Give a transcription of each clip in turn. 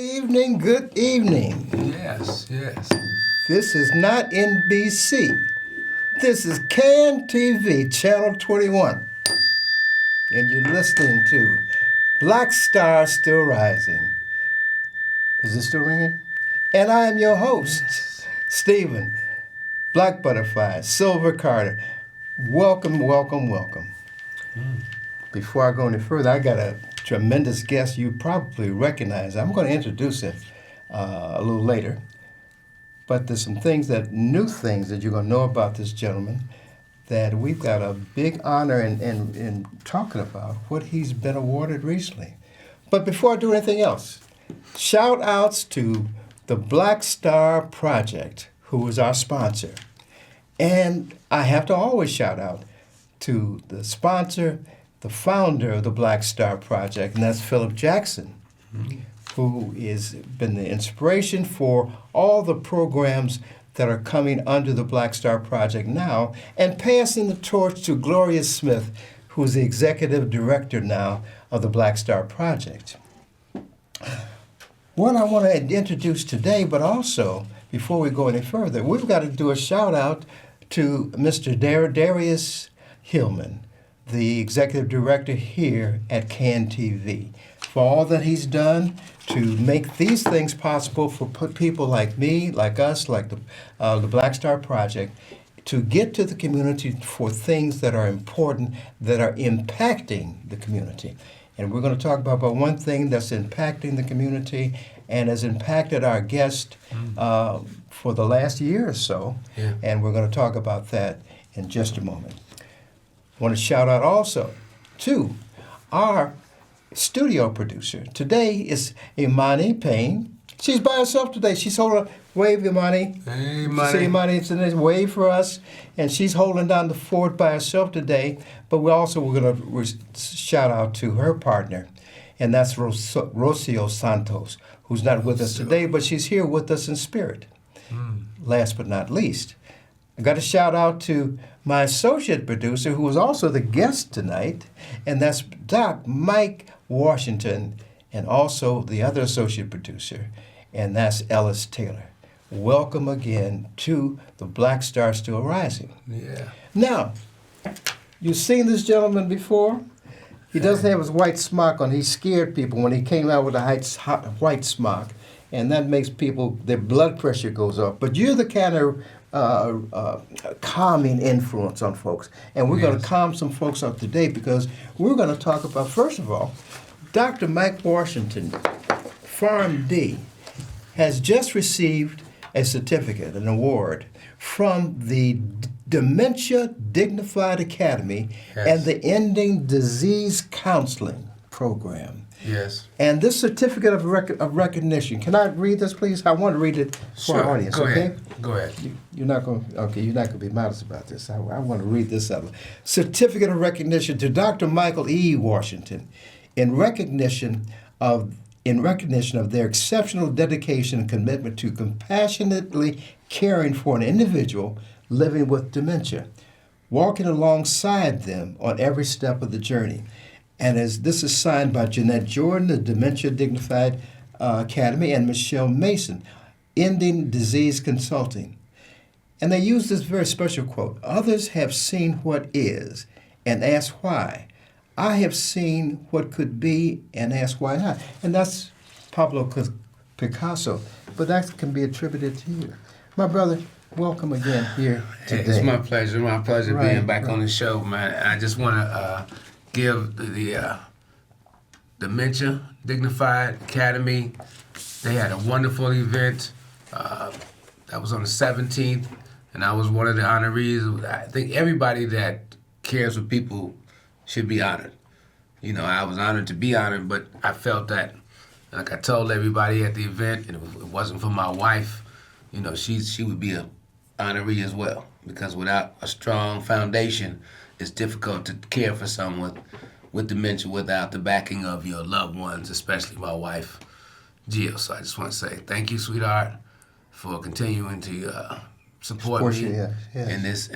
evening, good evening. Yes, yes. This is not NBC. This is CAN TV, Channel 21. And you're listening to Black Star Still Rising. Is it still ringing? And I am your host, Yes. Stephen, Black Butterfly, Silver Carter. Welcome, welcome, welcome. Before I go any further, I got a tremendous guest you probably recognize. I'm going to introduce him a little later. But there's some new things that you're going to know about this gentleman that we've got a big honor in talking about what he's been awarded recently. But before I do anything else, shout outs to the Black Star Project, who is our sponsor. And I have to always shout out to the sponsor, the founder of the Black Star Project, and that's Philip Jackson, who has been the inspiration for all the programs that are coming under the Black Star Project now, and passing the torch to Gloria Smith, who's the executive director now of the Black Star Project. One I want to introduce today, but also, before we go any further, we've got to do a shout out to Mr. Darius Hillman, the executive director here at CAN TV, for all that he's done to make these things possible for people like me, like us, like the Black Star Project, to get to the community for things that are important, that are impacting the community. And we're going to talk about one thing that's impacting the community and has impacted our guest for the last year or so. Yeah. And we're going to talk about that in just a moment. I want to shout out also to our studio producer. Today is Imani Payne. She's by herself today. She's holding, wave Imani. Hey, See Imani, it's a nice wave for us. And she's holding down the fort by herself today. But we're going to shout out to her partner, and that's Rocio Santos, who's not with us today, but she's here with us in spirit. Last but not least, I got to shout out to my associate producer, who was also the guest tonight, and that's Doc Mike Washington, and also the other associate producer, and that's Ellis Taylor. Welcome again to the Black Star Still Rising. Yeah. Now, you've seen this gentleman before. He doesn't have his white smock on. He scared people when he came out with a white smock, and that makes people, their blood pressure goes up. But you're the kind of calming influence on folks. And we're going to calm some folks up today because we're going to talk about, first of all, Dr. Mike Washington, PharmD, has just received a certificate, an award, from the Dementia Dignified Academy and the Ending Disease Counseling Program. Yes. And this certificate of recognition, can I read this, please? I want to read it for our audience, Go okay? ahead. Go ahead. You're not going to be modest about this. I want to read this out. Certificate of recognition to Dr. Michael E. Washington in recognition of their exceptional dedication and commitment to compassionately caring for an individual living with dementia, walking alongside them on every step of the journey. And as this is signed by Jeanette Jordan, the Dementia Dignified Academy, and Michelle Mason, Ending Disease Consulting. And they use this very special quote: "Others have seen what is and ask why. I have seen what could be and ask why not." And that's Pablo Picasso, but that can be attributed to you. My brother, welcome again here today. Hey, it's my pleasure. My pleasure being back on the show, man. I just want to give the Dementia Dignified Academy. They had a wonderful event. That was on the 17th, and I was one of the honorees. I think everybody that cares for people should be honored. You know, I was honored to be honored, but I felt that, like I told everybody at the event, and if it wasn't for my wife, you know, she would be an honoree as well, because without a strong foundation, it's difficult to care for someone with dementia without the backing of your loved ones, especially my wife, Jill. So I just want to say thank you, sweetheart, for continuing to support me in this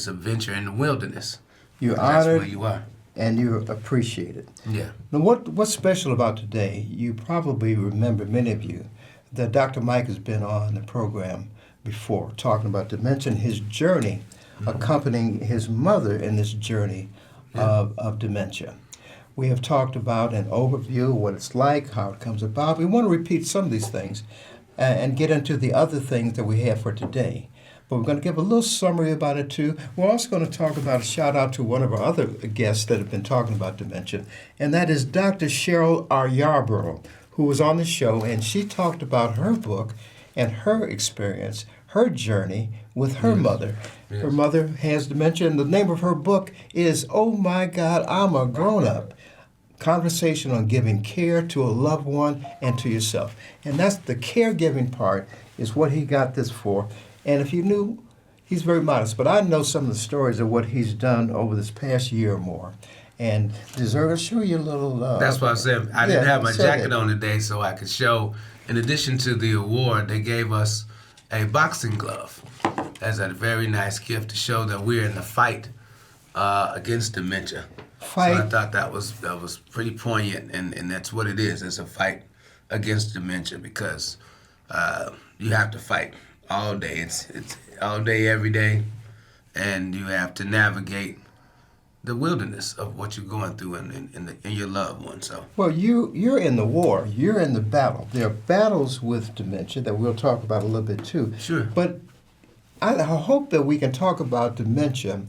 adventure in the wilderness. You're That's honored. where you are. and you're appreciated. Yeah. Now, what's special about today, you probably remember, many of you, that Dr. Mike has been on the program before talking about dementia and his journey, accompanying his mother in this journey of dementia. We have talked about an overview, what it's like, how it comes about. We want to repeat some of these things and get into the other things that we have for today. But we're going to give a little summary about it too. We're also going to talk about a shout out to one of our other guests that have been talking about dementia, and that is Dr. Cheryl R. Yarborough, who was on the show, and she talked about her book and her experience, her journey with her mother. Yes. Her mother has dementia, and the name of her book is Oh My God, I'm a Grown Up. Conversation on giving care to a loved one and to yourself. And that's the caregiving part is what he got this for. And if you knew, he's very modest, but I know some of the stories of what he's done over this past year or more. And deserve to show you a little... That's what I said. I didn't have my jacket on today so I could show, in addition to the award, they gave us a boxing glove as a very nice gift to show that we're in the fight against dementia. Fight. So I thought that was pretty poignant, and that's what it is. It's a fight against dementia because you have to fight all day. It's all day, every day, and you have to navigate the wilderness of what you're going through in your loved one. So. Well, you're in the war. You're in the battle. There are battles with dementia that we'll talk about a little bit too. Sure. But I hope that we can talk about dementia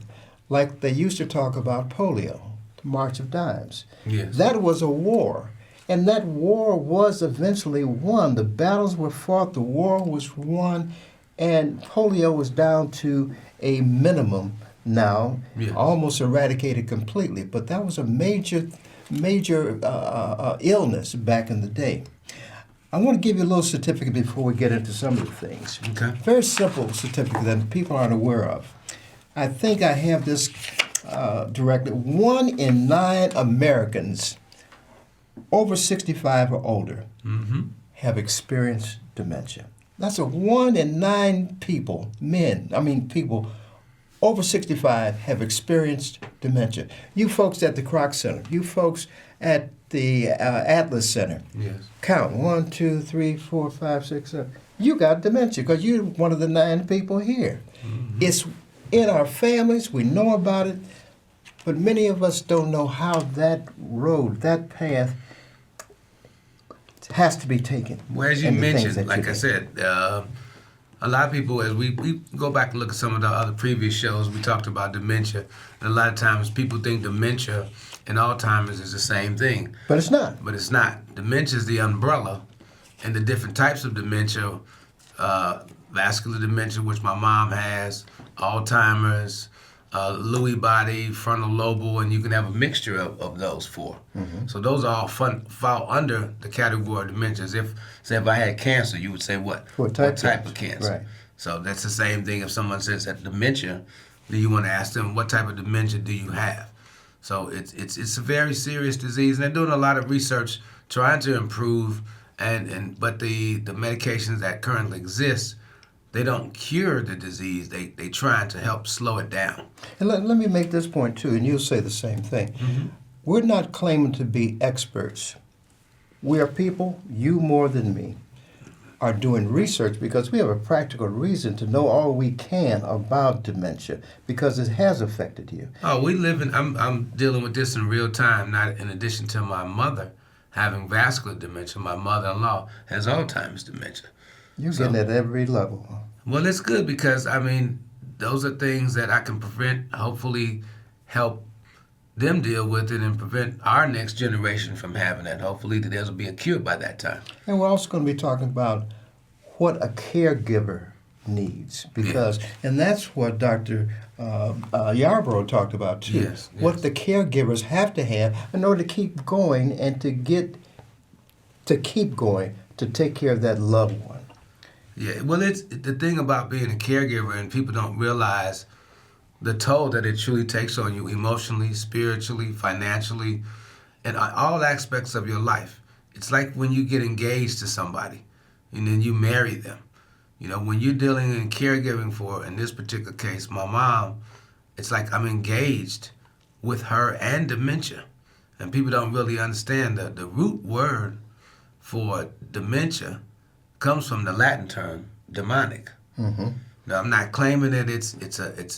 like they used to talk about polio, the March of Dimes. Yes. That was a war. And that war was eventually won. The battles were fought, the war was won, and polio was down to a minimum now, Yes. almost eradicated completely. But that was a major illness back in the day. I want to give you a little certificate before we get into some of the things. Okay. Very simple certificate that people aren't aware of. I think I have this directly. 1 in 9 Americans over 65 or older have experienced dementia. That's a 1 in 9 people, people over 65 have experienced dementia. You folks at the Kroc Center, you folks at the Atlas Center, Yes. count 1, 2, 3, 4, 5, 6, 7. You got dementia because you're one of the 9 people here. It's in our families, we know about it, but many of us don't know how that road, that path has to be taken. Well, as you and the things mentioned, that like you I do. said, a lot of people, as we go back and look at some of the other previous shows, we talked about dementia. And a lot of times people think dementia and Alzheimer's is the same thing. But it's not. But it's not. Dementia is the umbrella, and the different types of dementia, vascular dementia, which my mom has, Alzheimer's, Lewy body, frontal lobal, and you can have a mixture of those 4. So those all fall under the category of dementias. If I had cancer, you would say what? What type of cancer? Right. So that's the same thing if someone says that dementia, then you want to ask them what type of dementia do you have? So it's a very serious disease, and they're doing a lot of research trying to improve, but the medications that currently exist, they don't cure the disease. They try to help slow it down. And let me make this point too, and you'll say the same thing. We're not claiming to be experts. We are people, you more than me, are doing research because we have a practical reason to know all we can about dementia because it has affected you. Oh, I'm dealing with this in real time, not in addition to my mother having vascular dementia. My mother-in-law has Alzheimer's dementia. You're getting at every level. Well, it's good because, those are things that I can prevent, hopefully help them deal with it and prevent our next generation from having that. Hopefully there will be a cure by that time. And we're also going to be talking about what a caregiver needs because, and that's what Dr. Yarborough talked about too. Yes. What the caregivers have to have in order to keep going and to keep going to take care of that loved one. Yeah, well, it's the thing about being a caregiver, and people don't realize the toll that it truly takes on you emotionally, spiritually, financially, and all aspects of your life. It's like when you get engaged to somebody and then you marry them. When you're dealing in caregiving for, in this particular case, my mom, it's like I'm engaged with her and dementia. And people don't really understand that the root word for dementia comes from the Latin term demonic. Mm-hmm. Now, I'm not claiming that it's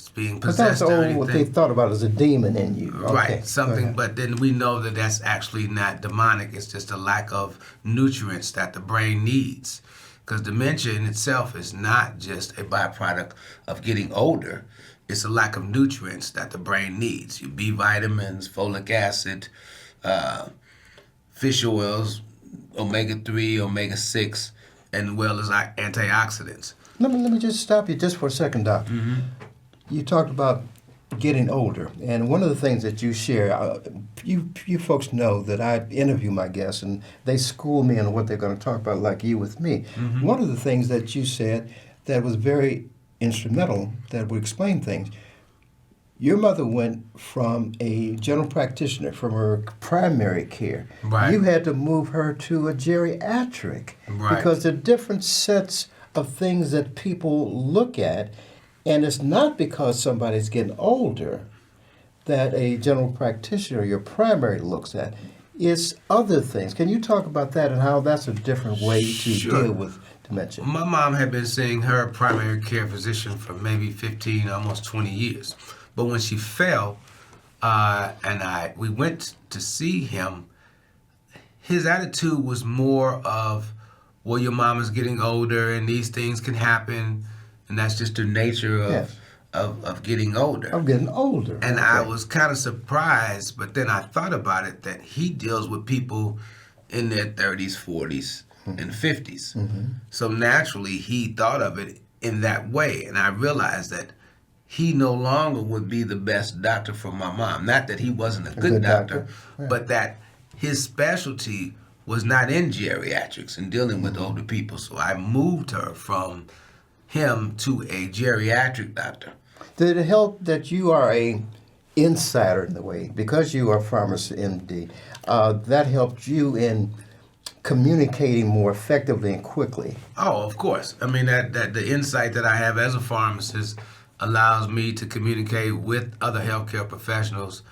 being But that's possessed or anything. what they thought about as a demon in you. Right, Okay. something, but then we know that that's actually not demonic. It's just a lack of nutrients that the brain needs. Because dementia in itself is not just a byproduct of getting older. It's a lack of nutrients that the brain needs. Your B vitamins, folic acid, fish oils, omega-3, omega-6, and well as antioxidants. Let me just stop you just for a second, Doc. Mm-hmm. You talked about getting older, and one of the things that you share, you folks know that I interview my guests, and they school me on what they're going to talk about, like you with me. Mm-hmm. One of the things that you said that was very instrumental, that would explain things, your mother went from a general practitioner, from her primary care. Right. You had to move her to a geriatric. Right. Because the different sets of things that people look at, and it's not because somebody's getting older that a general practitioner, your primary, looks at. It's other things. Can you talk about that and how that's a different way to Sure. deal with dementia? My mom had been seeing her primary care physician for maybe 15, almost 20 years. But when she fell, we went to see him, his attitude was more of, well, your mom is getting older and these things can happen, and that's just the nature of Yes. of getting older. I'm getting older. And Okay. I was kind of surprised, but then I thought about it that he deals with people in their 30s, 40s, and 50s. Mm-hmm. So naturally, he thought of it in that way. And I realized that he no longer would be the best doctor for my mom. Not that he wasn't a good doctor, Yeah. but that his specialty was not in geriatrics and dealing with older people. So I moved her from him to a geriatric doctor. Did it help that you are a insider in the way, because you are a pharmacist MD? That helped you in communicating more effectively and quickly. Oh, of course. I mean, that the insight that I have as a pharmacist allows me to communicate with other healthcare professionals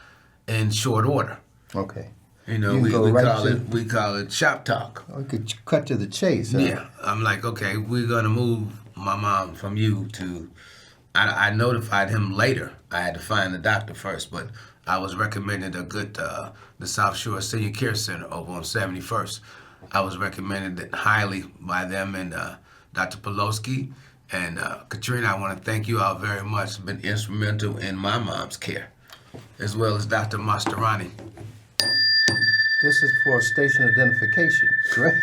in short order. Okay. You know, You we go right call to- we call it shop talk. I could cut to the chase. Huh? Yeah, I'm like, okay, we're gonna move my mom from you to. I notified him later. I had to find the doctor first, but I was recommended a good the South Shore Senior Care Center over on 71st. I was recommended highly by them and Dr. Poloski and Katrina. I want to thank you all very much. Been instrumental in my mom's care, as well as Dr. Mastarani. This is for station identification, right?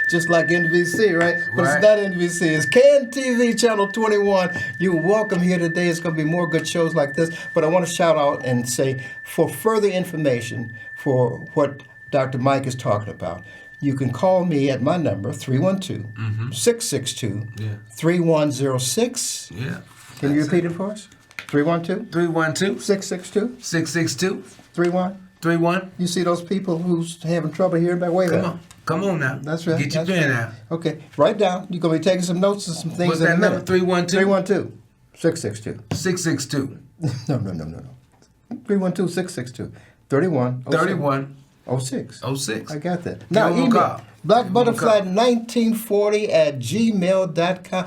Just like NBC, right? But Right. it's not NBC. It's KNTV Channel 21. You're welcome here today. It's going to be more good shows like this. But I want to shout out and say, for further information for what Dr. Mike is talking about, you can call me at my number, 312-662-3106. Yeah. Can you repeat it for us? 312? 312 662? 662 31? 31. You see those people who's having trouble hearing back? Wait a minute. Come on now. That's right. Get your that's pen right. out. Okay. Write down. You're going to be taking some notes and some things What's in that a number? minute. 312? 312-662. 662 No. 312-662. 31. 31 06. 06. I got that. Give Now, them a email call. blackbutterfly1940@gmail.com.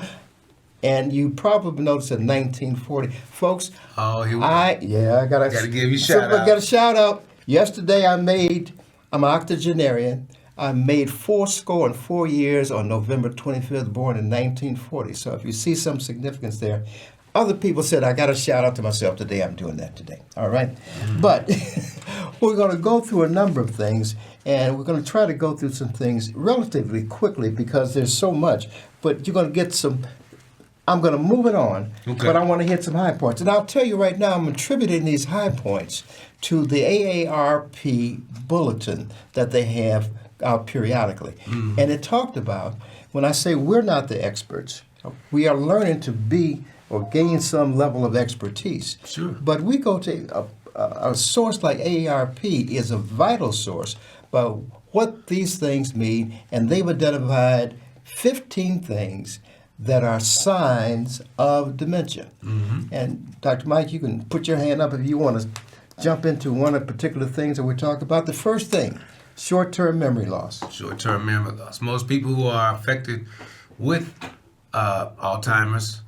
And you probably noticed at 1940. Folks, Oh, here we go. I gotta give you shout I out. got a shout out. Yesterday I'm an octogenarian. I made 4 years on November 25th, born in 1940. So if you see some significance there, other people said I got a shout out to myself today. I'm doing that today. All right. But we're going to go through a number of things, and we're going to try to go through some things relatively quickly because there's so much. But you're going to get some. I'm going to move it on, Okay. but I want to hit some high points. And I'll tell you right now, I'm attributing these high points to the AARP bulletin that they have out periodically. Mm-hmm. And it talked about, when I say we're not the experts, we are learning to be or gain some level of expertise. Sure. But we go to a source like AARP is a vital source about what these things mean, and they've identified 15 things that are signs of dementia. And Dr. Mike, you can put your hand up if you want to jump into one of the particular things that we're talking about. The first thing, short-term memory loss. Short-term memory loss. Most people who are affected with Alzheimer's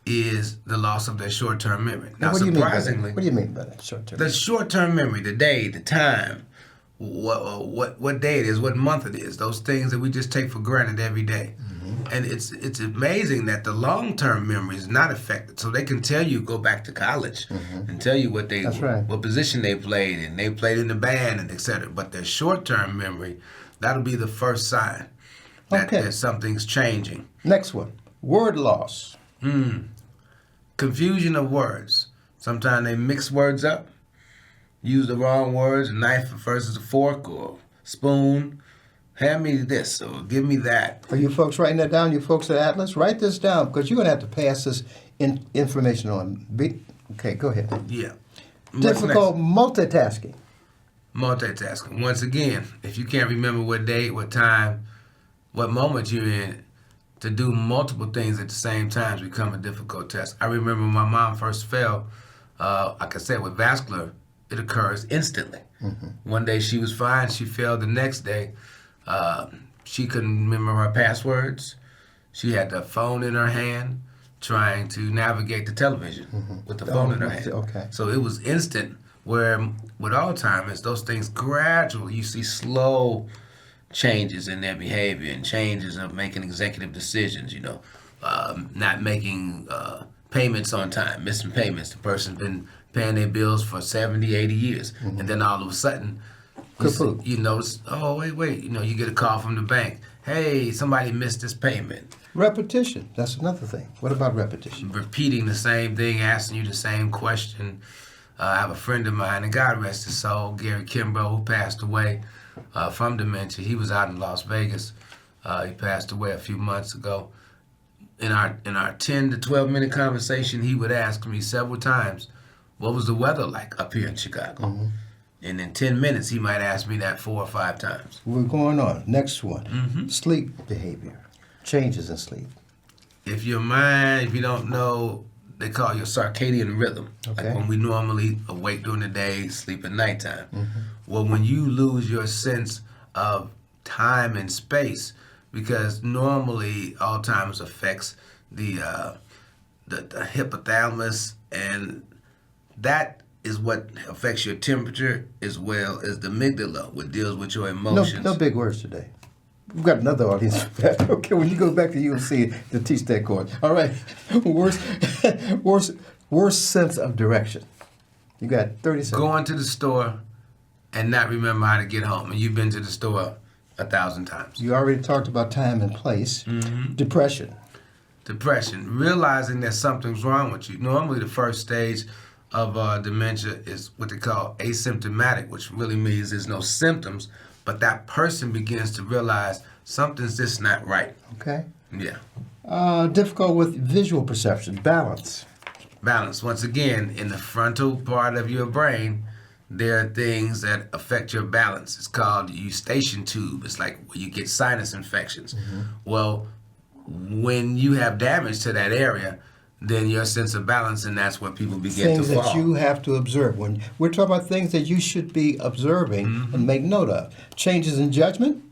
is the loss of their short-term memory. Now, What do you surprisingly, what do you mean by that, short-term? the short-term memory, the day, the time, what day it is, what month it is, those things that we just take for granted every day. And it's amazing that the long-term memory is not affected. So they can tell you, go back to college and tell you what That's right. what position they played and they played in the band and etc. But their short-term memory, that'll be the first sign that something's changing. Next one, word loss. Confusion of words. Sometimes they mix words up, use the wrong words, knife versus a fork or spoon. Hand me this or give me that. Are you folks writing that down? You folks at Atlas, write this down because you're going to have to pass this information on. Okay, go ahead. Yeah. Difficult multitasking. Multitasking. Once again, if you can't remember what date, what time, what moment you're in, to do multiple things at the same time become a difficult task. I remember when my mom first fell, like I said, with vascular, it occurs instantly. One day she was fine, she fell. The next day, she couldn't remember her passwords. She had the phone in her hand, trying to navigate the television with the phone in her hand. Okay. So it was instant, where with Alzheimer's, those things gradually, you see slow changes in their behavior and changes of making executive decisions, not making payments on time, missing payments. The person's been paying their bills for 70, 80 years. And then all of a sudden, you notice, oh, wait, you get a call from the bank. Hey, somebody missed this payment. Repetition, that's another thing. What about repetition? Repeating the same thing, asking you the same question. I have a friend of mine, and God rest his soul, Gary Kimbrough, who passed away from dementia. He was out in Las Vegas. He passed away a few months ago. In our 10 to 12 minute conversation, he would ask me several times, what was the weather like up here in Chicago? And in 10 minutes, he might ask me that 4 or 5 times. We're going on. Next one, sleep behavior, changes in sleep. If your mind, if you don't know, they call your circadian rhythm. Okay. Like when we normally awake during the day, sleep at nighttime. Well, when you lose your sense of time and space, because normally Alzheimer's affects the hypothalamus, and that is what affects your temperature as well as the amygdala, what deals with your emotions. No big words today. We've got another audience for that. Okay, when you go back to UNC to teach that course. All right, worst sense of direction. You got 30 seconds. Going to the store and not remember how to get home, and you've been to the store 1,000 times. You already talked about time and place. Depression. Realizing that something's wrong with you. Normally the first stage of dementia is what they call asymptomatic, which really means there's no symptoms, but that person begins to realize something's just not right. Okay. Yeah. Difficult with visual perception. Balance. Once again, in the frontal part of your brain, there are things that affect your balance. It's called the eustachian tube. It's like where you get sinus infections. Well, when you have damage to that area, then your sense of balance, and that's where people begin Things to fall. that you have to observe. When we're talking about things that you should be observing and make note of. Changes in judgment.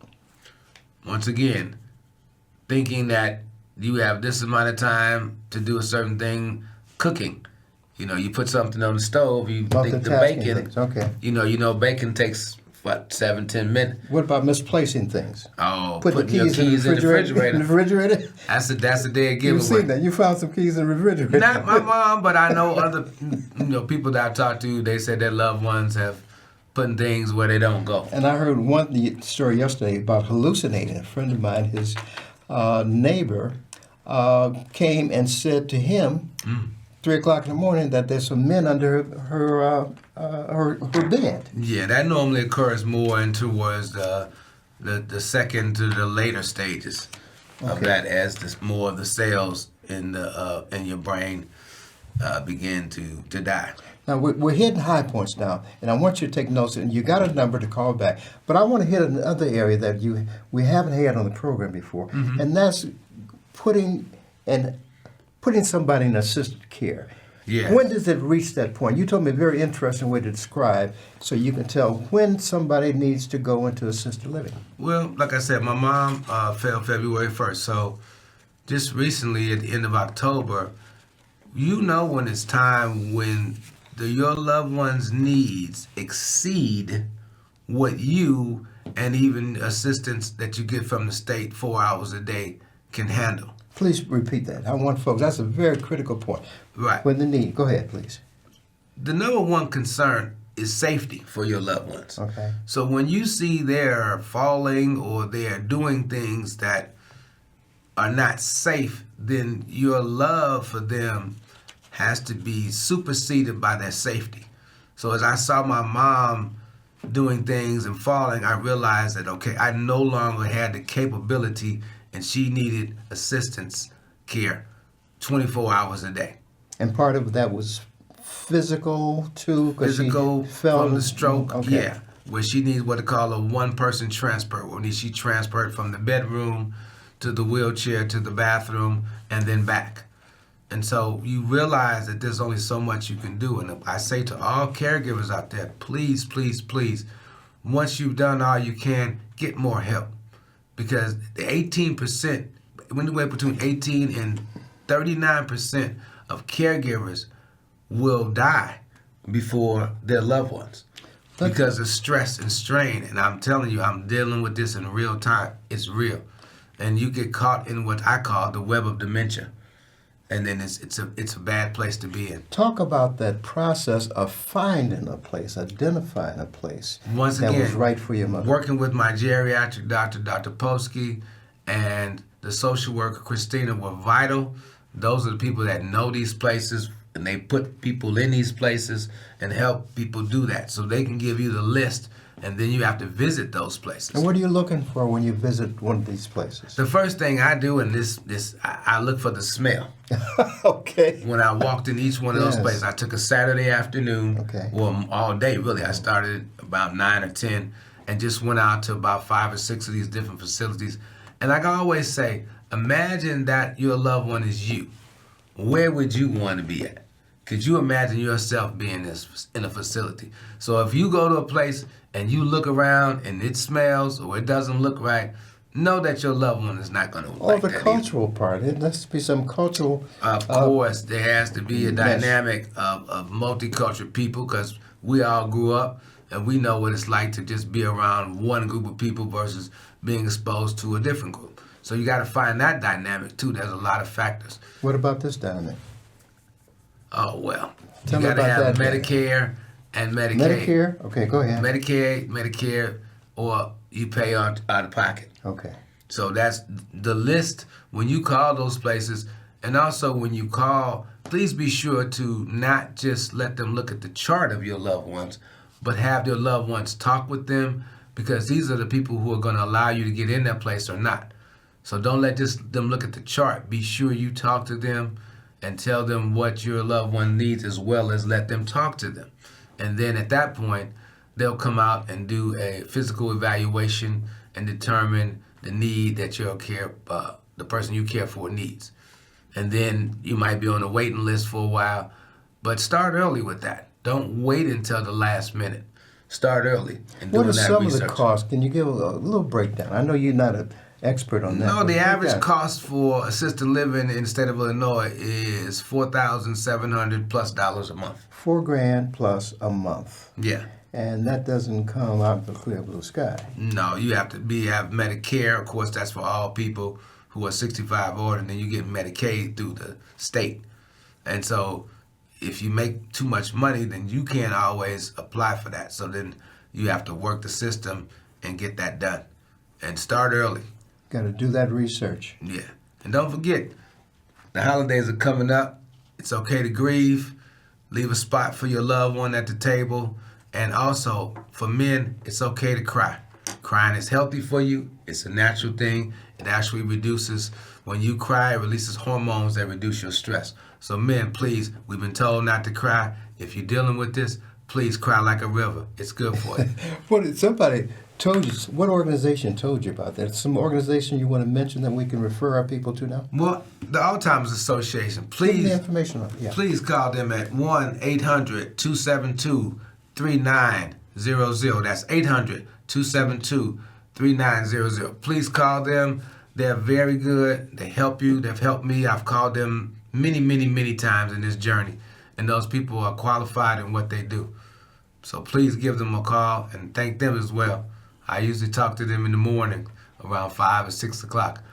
Once again, thinking that you have this amount of time to do a certain thing. Cooking, you put something on the stove, you think the bacon, things. Okay. Bacon takes, 7-10 minutes. What about misplacing things? Oh, Put putting the keys in the refrigerator. In the refrigerator? That's a dead giveaway. You've seen that. You found some keys in the refrigerator. Not my mom, but I know other people that I've talked to, they said their loved ones have putting things where they don't go. And I heard one story yesterday about hallucinating. A friend of mine, his neighbor, came and said to him, 3 o'clock in the morning, that there's some men under her bed. Yeah, that normally occurs more in towards the second to the later stages of that, as more of the cells in your brain begin to die. Now, we're hitting high points now, and I want you to take notes, and you got a number to call back. But I want to hit another area that we haven't had on the program before, and that's putting and putting somebody in assisted care. Yes. When does it reach that point? You told me a very interesting way to describe, so you can tell when somebody needs to go into assisted living. Well, like I said, my mom fell February 1st, so just recently at the end of October, you know when it's time when your loved one's needs exceed what you and even assistance that you get from the state 4 hours a day can handle. Please repeat that. I want folks, that's a very critical point. Right. When the need, go ahead, please. The number one concern is safety for your loved ones. Okay. So when you see they're falling or they're doing things that are not safe, then your love for them has to be superseded by their safety. So as I saw my mom doing things and falling, I realized that, okay, I no longer had the capability and she needed assistance care 24 hours a day. And part of that was physical too? Physical from the stroke, okay. yeah. Where she needs what they call a one-person transfer. When she transferred from the bedroom to the wheelchair to the bathroom and then back. And so you realize that there's only so much you can do. And I say to all caregivers out there, please, please, please, once you've done all you can, get more help. Because the 18%, anywhere between 18 and 39% of caregivers will die before their loved ones because of stress and strain. And I'm telling you, I'm dealing with this in real time. It's real. And you get caught in what I call the web of dementia. And then it's a bad place to be in. Talk about that process of finding a place, identifying a place Once that again, was right for your mother. Working with my geriatric doctor, Dr. Polsky, and the social worker, Christina, were vital. Those are the people that know these places, and they put people in these places and help people do that. So they can give you the list, and then you have to visit those places. And what are you looking for when you visit one of these places? The first thing I do in I look for the smell. Okay. When I walked in each one of those places, I took a Saturday afternoon, Okay. well, all day really. I started about 9 or 10 and just went out to about 5 or 6 of these different facilities. And like I always say, imagine that your loved one is you. Where would you want to be at? Could you imagine yourself being in a facility? So if you go to a place and you look around and it smells or it doesn't look right, know that your loved one is not going to like the that cultural part. It has to be some cultural... Of course, there has to be a dynamic of multicultural people because we all grew up and we know what it's like to just be around one group of people versus being exposed to a different group. So you got to find that dynamic too. There's a lot of factors. What about this dynamic? Oh, well, Tell you me got to about have that, Medicare and Medicaid. Medicare? Okay, go ahead. Medicare, or you pay out of pocket. Okay. So that's the list when you call those places. And also when you call, please be sure to not just let them look at the chart of your loved ones, but have your loved ones talk with them because these are the people who are going to allow you to get in that place or not. So don't let them look at the chart. Be sure you talk to them and tell them what your loved one needs as well as let them talk to them. And then at that point, they'll come out and do a physical evaluation and determine the need that the person you care for needs. And then you might be on a waiting list for a while, but start early with that. Don't wait until the last minute. Start early and doing that research. What are some of the costs? Can you give a little breakdown? I know you're not an expert on that. No, the average cost for assisted living in the state of Illinois is $4,700 plus a month. $4,000 plus a month. Yeah. And that doesn't come out of the clear blue sky. No, you have to have Medicare. Of course, that's for all people who are 65 or older, and then you get Medicaid through the state. And so if you make too much money, then you can't always apply for that. So then you have to work the system and get that done. And start early. Got to do that research. Yeah. And don't forget, the holidays are coming up. It's okay to grieve. Leave a spot for your loved one at the table. And also, for men, it's okay to cry. Crying is healthy for you. It's a natural thing. It actually reduces, when you cry, it releases hormones that reduce your stress. So men, please, we've been told not to cry. If you're dealing with this, please cry like a river. It's good for you. Somebody told you, what organization told you about that? Some organization you want to mention that we can refer our people to now? Well, the Alzheimer's Association. Give me Please, the information on it. Yeah. please call them at 1-800-272-3900. That's 800-272-3900. Please call them. They're very good. They help you. They've helped me. I've called them many, many, many times in this journey. And those people are qualified in what they do. So please give them a call and thank them as well. I usually talk to them in the morning around 5 or 6 o'clock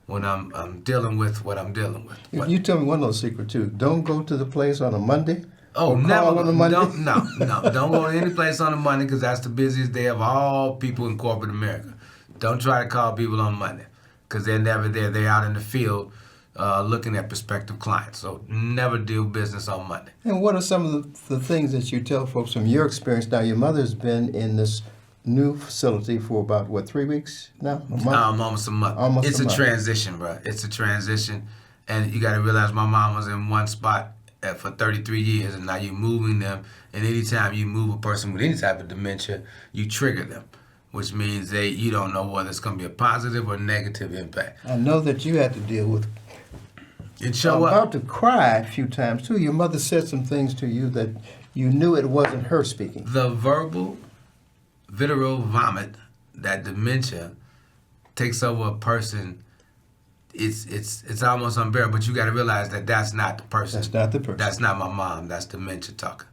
when I'm dealing with what I'm dealing with. You tell me one little secret too. Don't go to the place on a Monday. Oh, or never. call on a Monday. Don't go to any place on a Monday because that's the busiest day of all people in corporate America. Don't try to call people on Monday because they're never there. They're out in the field looking at prospective clients. So never do business on Monday. And what are some of the things that you tell folks from your experience? Now, your mother's been in this new facility for about, 3 weeks now? A month? Almost a month. It's a transition, bro. It's a transition. And you got to realize my mom was in one spot for 33 years, and now you're moving them. And anytime you move a person with any type of dementia, you trigger them, which means you don't know whether it's going to be a positive or negative impact. I know that you had to deal with. And show I'm up. about to cry a few times too. Your mother said some things to you that you knew it wasn't her speaking. The verbal, visceral vomit that dementia takes over a person, it's almost unbearable. But you got to realize that that's not the person. That's not the person. That's not my mom. That's dementia talking,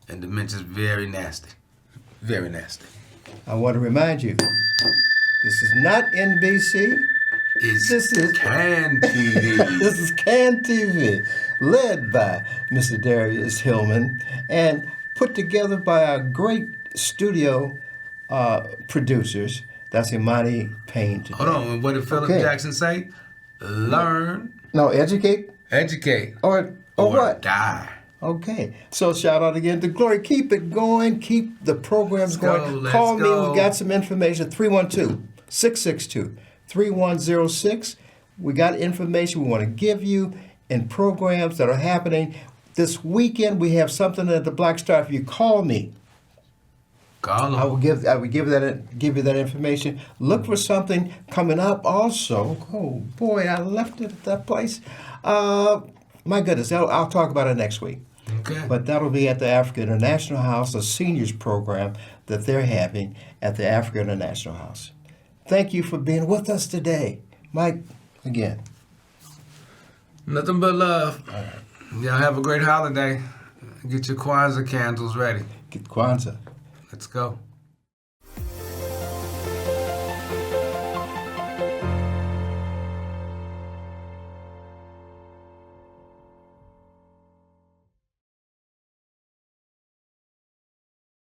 and dementia's very nasty, very nasty. I want to remind you, this is not NBC. This is CAN TV. This is CAN TV, led by Mr. Darius Hillman and put together by our great studio producers. That's Imani Payne today. Hold on. What did Philip Jackson say? Learn. No, educate. Educate. Or what? Die. Okay. So shout out again to Glory. Keep it going. Keep the programs going. Let's Call me. go. We got some information. 312-662-3106. We got information we want to give you and programs that are happening. This weekend we have something at the Black Star. If you call me, Call them. I will give you that information. Look for something coming up also. Oh boy, I left it at that place. My goodness, I'll talk about it next week. Okay. But that'll be at the Africa International House, a seniors program that they're having at the Africa International House. Thank you for being with us today. Mike, again. Nothing but love. Y'all have a great holiday. Get your Kwanzaa candles ready. Get Kwanzaa. Let's go.